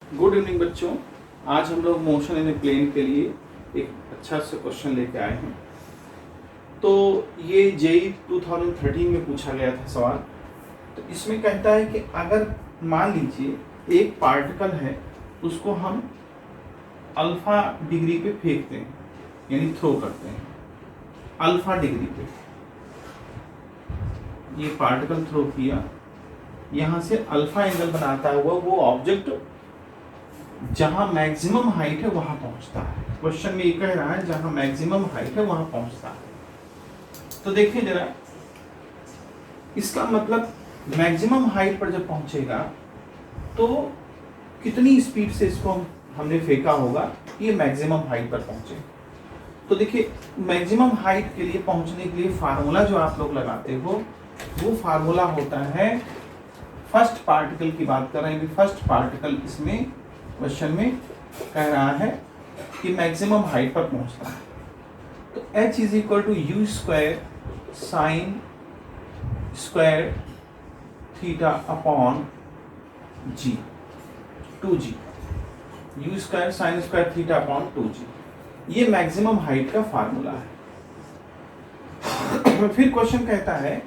Good evening बच्चों। आज हम लोग मोशन इन ए प्लेन के लिए एक अच्छा सा क्वेश्चन लेके आए हैं। तो ये जेई 2013 में पूछा गया था सवाल। तो इसमें कहता है कि अगर मान लीजिए एक पार्टिकल है, उसको हम अल्फा डिग्री पे फेंकते हैं, यानी थ्रो करते हैं अल्फा डिग्री पे। ये पार्टिकल थ्रो किया, यहाँ से अल्फा एंगल बनाता हुआ वो ऑब्जेक्ट जहां मैक्सिमम हाइट है वहां पहुंचता है। क्वेश्चन में ये कह रहा है जहां मैक्सिमम हाइट है वहां पहुंचता है। तो देखिए जरा, इसका मतलब मैक्सिमम हाइट पर जब पहुंचेगा तो कितनी स्पीड से इसको हमने फेंका होगा ये मैक्सिमम हाइट पर पहुंचे। तो देखिए, मैक्सिमम हाइट के लिए पहुंचने के लिए फार्मूला जो आप लोग लगाते हो वो फार्मूला होता है, फर्स्ट पार्टिकल की बात कर रहे हैं। फर्स्ट पार्टिकल इसमें क्वेश्चन में कह रहा है कि मैक्सिमम हाइट पर पहुंचता है। तो h is equal to u square sine square theta upon g, 2g। U square sine square theta upon 2g, ये मैक्सिमम हाइट का फार्मूला है। फिर क्वेश्चन कहता है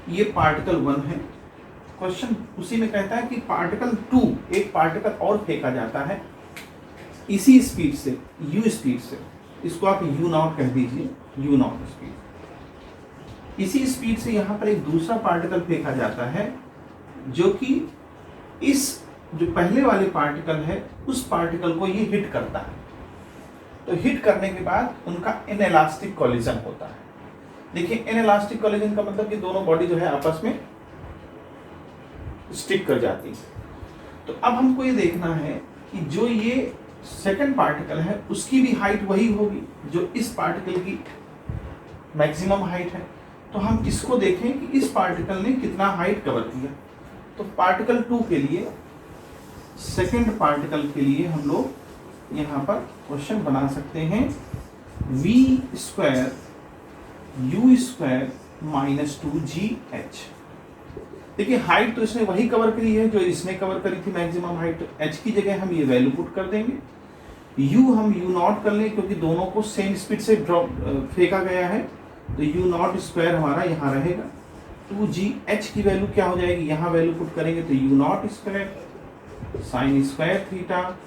ये पार्टिकल 1 है। क्वेश्चन उसी में कहता है कि पार्टिकल 2, एक पार्टिकल और फेंका जाता है इसी स्पीड से, u स्पीड से। इसको आप u नॉट कह दीजिए, u नॉट स्पीड। इसी स्पीड से यहाँ पर एक दूसरा पार्टिकल फेंका जाता है जो कि इस जो पहले वाले पार्टिकल है उस पार्टिकल को ये हिट करता है। तो हिट करने के बाद उनका इनएलास्टिक कोलिजन होता है। देखिए, इनएलास्टिक कोलिजन का मतलब कि दोनों बॉडी जो है आपस में स्टिक कर जाती है। तो अब हमको ये देखना है कि जो ये सेकंड पार्टिकल है उसकी भी हाइट वही होगी जो इस पार्टिकल की मैक्सिमम हाइट है। तो हम इसको देखें कि इस पार्टिकल ने कितना हाइट कवर किया। तो पार्टिकल 2 के लिए, सेकंड पार्टिकल के लिए हम लोग यहाँ पर क्वेश्चन बना सकते हैं v square you square minus 2gh। देखिए, हाइट तो इसने वही कवर करी है जो इसने कवर करी थी मैक्सिमम हाइट। h की जगह हम ये वैल्यू पुट कर देंगे। u हम u नॉट कर लें क्योंकि दोनों को सेम स्पीड से ड्रॉप फेंका गया है। तो u नॉट स्क्वायर हमारा यहाँ रहेगा। 2gh की वैल्यू क्या हो जाएगी, यहाँ वैल्यू पुट करेंगे तो u not square sine square theta,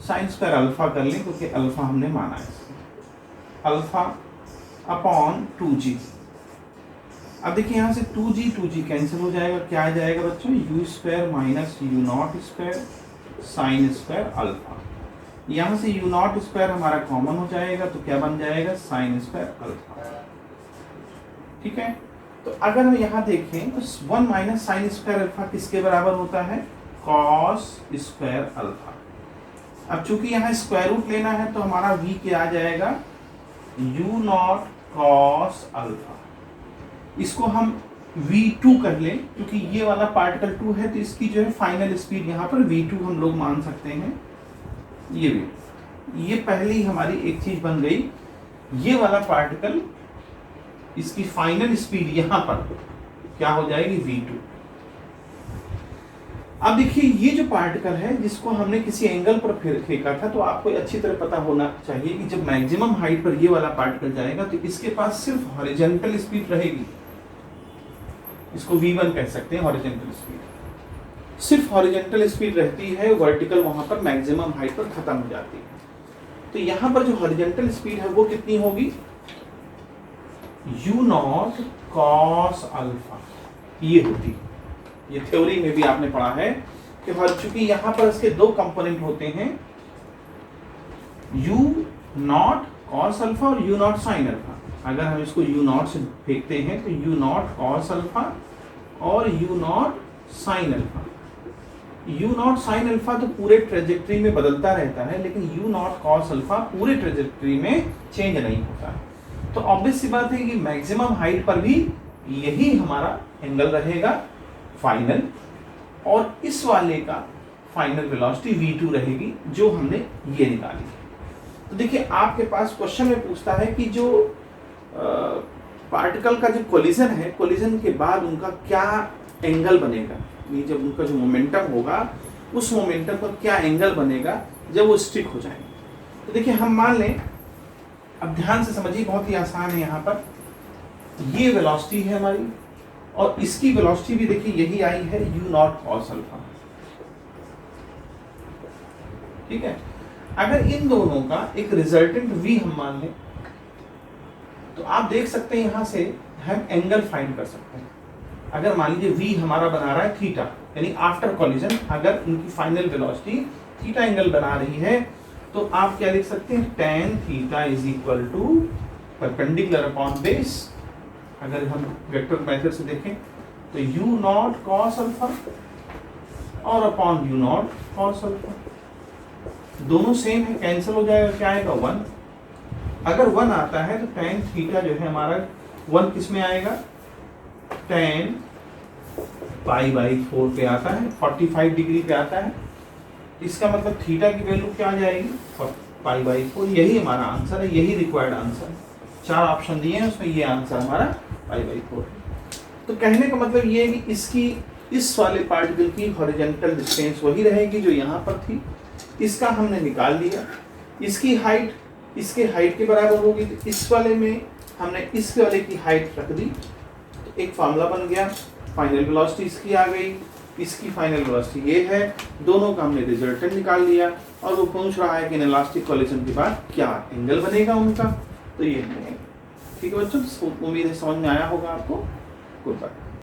sine square alpha कर लें क्योंकि अल्फा हमने माना है, अल्फा अपॉन 2g। अब देखिए यहाँ से 2g कैंसिल हो जाएगा। क्या आ जाएगा बच्चों, you square minus you not square sine square alpha. यहाँ से यू नॉट स्क्वायर हमारा कॉमन हो जाएगा तो क्या बन जाएगा, साइन स्क्वायर अल्फा। ठीक है। तो अगर हम यहाँ देखें तो 1 माइनस साइन स्क्वायर अल्फा किसके बराबर होता है, कॉस स्क्वायर अल्फा। अब चूंकि यहाँ स्क्वायर रूट लेना है तो हमारा v क्या आ जाएगा, यू नॉट कॉस अल्फा। इसको हम v2 कर लें क्योंकि ये वाला पार्टिकल 2 है तो इसकी जो है फाइनल स्पीड यहाँ पर v2 हम लोग मान सकते हैं। ये पहले ही हमारी एक चीज बन गई। ये वाला पार्टिकल, इसकी फाइनल स्पीड यहाँ पर क्या हो जाएगी, v2। अब देखिए, ये जो पार्टिकल है जिसको हमने किसी एंगल पर फेंका था, तो आपको अच्छी तरह पता होना चाहिए कि जब मैक्सिमम हाइट पर ये वाला पार्टिकल जाएगा तो इसके पास सिर्फ हॉरिजॉन्टल स्पीड रहेगी। इसको v1 कह सकते हैं, हॉरिजॉन्टल स्पीड। सिर्फ हॉरिजॉन्टल स्पीड रहती है, वर्टिकल वहां पर मैक्सिमम हाइट पर खत्म हो जाती है। तो यहां पर जो हॉरिजॉन्टल स्पीड है वो कितनी होगी, यू नॉट कॉस अल्फा ये होती। ये थ्योरी में भी आपने पढ़ा है कि चूंकि यहां पर इसके दो कंपोनेंट होते हैं, यू नॉट कॉस अल्फा और यू नॉट साइन अल्फा। अगर हम इसको u नॉट से फेंकते हैं तो u नॉट कॉस अल्फा और u not sine alpha. u not sine alpha तो पूरे ट्रेजेक्टरी में बदलता रहता है, लेकिन u नॉट कॉस अल्फा पूरे ट्रेजेक्टरी में चेंज नहीं होता है। तो ऑब्वियस सी बात है कि मैक्सिमम हाइट पर भी यही हमारा एंगल रहेगा फाइनल, और इस वाले का फाइनल वेलोसिटी v2 रहेगी जो हमने ये निकाली। तो देखिए, आपके पास क्वेश्चन में पूछता है कि जो पार्टिकल का जो कोलिजन है, कोलिजन के बाद उनका क्या एंगल बनेगा, ये जब उनका जो मोमेंटम होगा उस मोमेंटम पर क्या एंगल बनेगा जब वो स्टिक हो जाएंगे। तो देखिए हम मान लें, अब ध्यान से समझिए, बहुत ही आसान है। यहाँ पर ये वेलोसिटी है हमारी और इसकी वेलोसिटी भी देखिए यही आई है u नॉट कॉस अल्फा। ठीक है, अगर इन दोनों का एक रिजल्टेंट v हम मान लें तो आप देख सकते हैं यहां से हम एंगल फाइंड कर सकते हैं। अगर मान लीजिए v हमारा बना रहा है थीटा, यानी आफ्टर कॉलिजन अगर उनकी फाइनल वेलोसिटी थीटा एंगल बना रही है तो आप क्या लिख सकते हैं, tan theta is equal to perpendicular upon base. अगर हम वेक्टर मेथड से देखें तो u नॉट कॉस अल्फा और upon u naught cos alpha, दोनों सेम है, कैंसिल हो जाएगा, क्या आएगा 1। अगर 1 आता है तो tan थीटा जो है हमारा 1 किस में आएगा, tan पाई बाई 4 पे आता है, 45 डिग्री पे आता है। इसका मतलब थीटा की वैल्यू क्या आ जाएगी, पाई बाई 4। यही हमारा आंसर है, यही रिक्वायर्ड आंसर है। 4 ऑप्शन दिए हैं उसमें ये आंसर हमारा पाई बाई 4। तो कहने का मतलब ये है कि इसकी इस वाले पार्टिकल की हॉरिजॉन्टल डिस्टेंस वही रहेगी जो यहाँ पर थी, इसका हमने निकाल लिया। इसकी हाइट इसके हाइट के बराबर होगी, तो इस वाले में हमने इस वाले की हाइट रख दी, तो एक फार्मूला बन गया। फाइनल वेलोसिटी इसकी आ गई, इसकी फाइनल वेलोसिटी ये है, दोनों का हमने रिजल्टेंट निकाल लिया। और वो पूछ रहा है कि इनेलास्टिक कॉलिजन के बाद क्या एंगल बनेगा उनका, तो ये बनेगा। ठीक है बच्चों, उम्मीद है समझ में आया होगा आपको। Good bye.